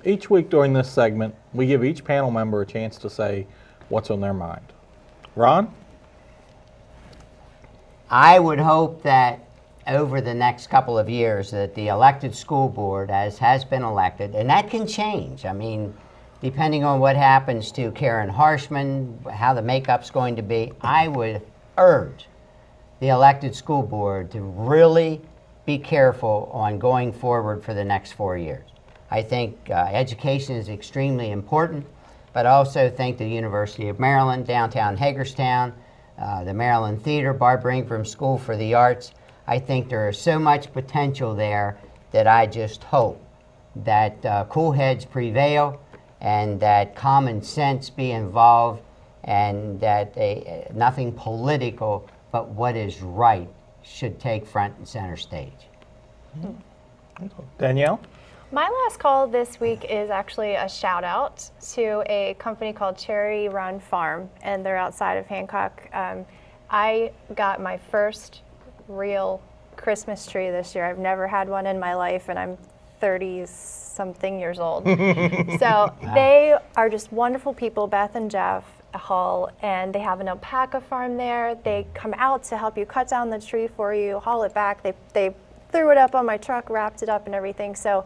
Each week during this segment, we give each panel member a chance to say what's on their mind. Ron? I would hope that over the next couple of years that the elected school board, as has been elected, and that can change. I mean, depending on what happens to Karen Harshman, how the makeup's going to be, I would urge the elected school board to really be careful on going forward for the next 4 years. I think education is extremely important, but I also think the University of Maryland, downtown Hagerstown, the Maryland Theater, Barbara Ingram School for the Arts, I think there is so much potential there that I just hope that cool heads prevail and that common sense be involved and that nothing political but what is right should take front and center stage. Danielle? My last call this week is actually a shout out to a company called Cherry Run Farm, and they're outside of Hancock. I got my first real Christmas tree this year. I've never had one in my life, and I'm 30-something years old. So they are just wonderful people, Beth and Jeff Hall, and they have an alpaca farm there. They come out to help you cut down the tree for you, haul it back. They threw it up on my truck, wrapped it up and everything. So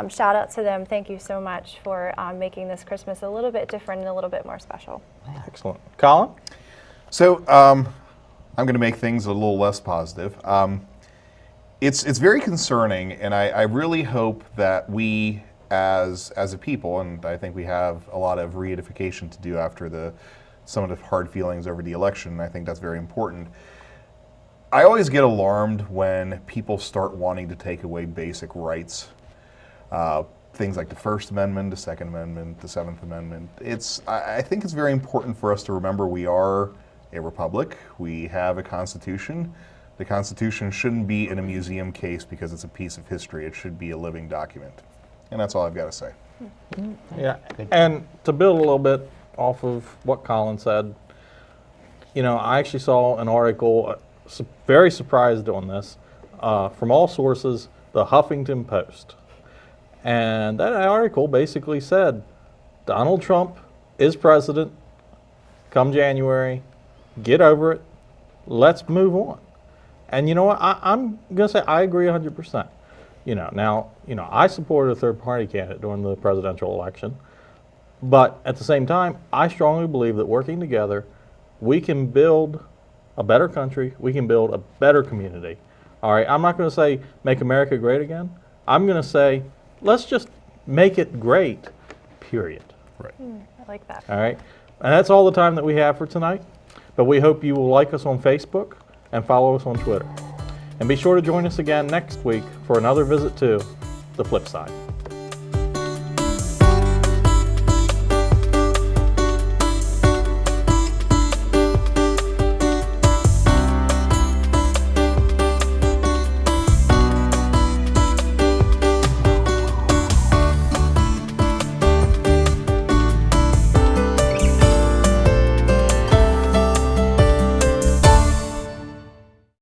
shout out to them. Thank you so much for making this Christmas a little bit different and a little bit more special. Excellent. Colin? So I'm going to make things a little less positive. It's very concerning, and I really hope that we as a people, and I think we have a lot of reedification to do after some of the hard feelings over the election, and I think that's very important. I always get alarmed when people start wanting to take away basic rights. Things like the First Amendment, the Second Amendment, the Seventh Amendment. I think it's very important for us to remember we are a republic. We have a constitution. The Constitution shouldn't be in a museum case because it's a piece of history. It should be a living document. And that's all I've got to say. Yeah, and to build a little bit off of what Colin said, I actually saw an article, very surprised on this, from all sources, the Huffington Post. And that article basically said, Donald Trump is president come January, get over it, let's move on. And you know what, I'm going to say I agree 100%. I supported a third-party candidate during the presidential election, but at the same time, I strongly believe that working together, we can build a better country, we can build a better community. All right, I'm not going to say make America great again. I'm going to say let's just make it great, period. Right. I like that. All right, and that's all the time that we have for tonight, but we hope you will like us on Facebook and follow us on Twitter. And be sure to join us again next week for another visit to the FlipSide.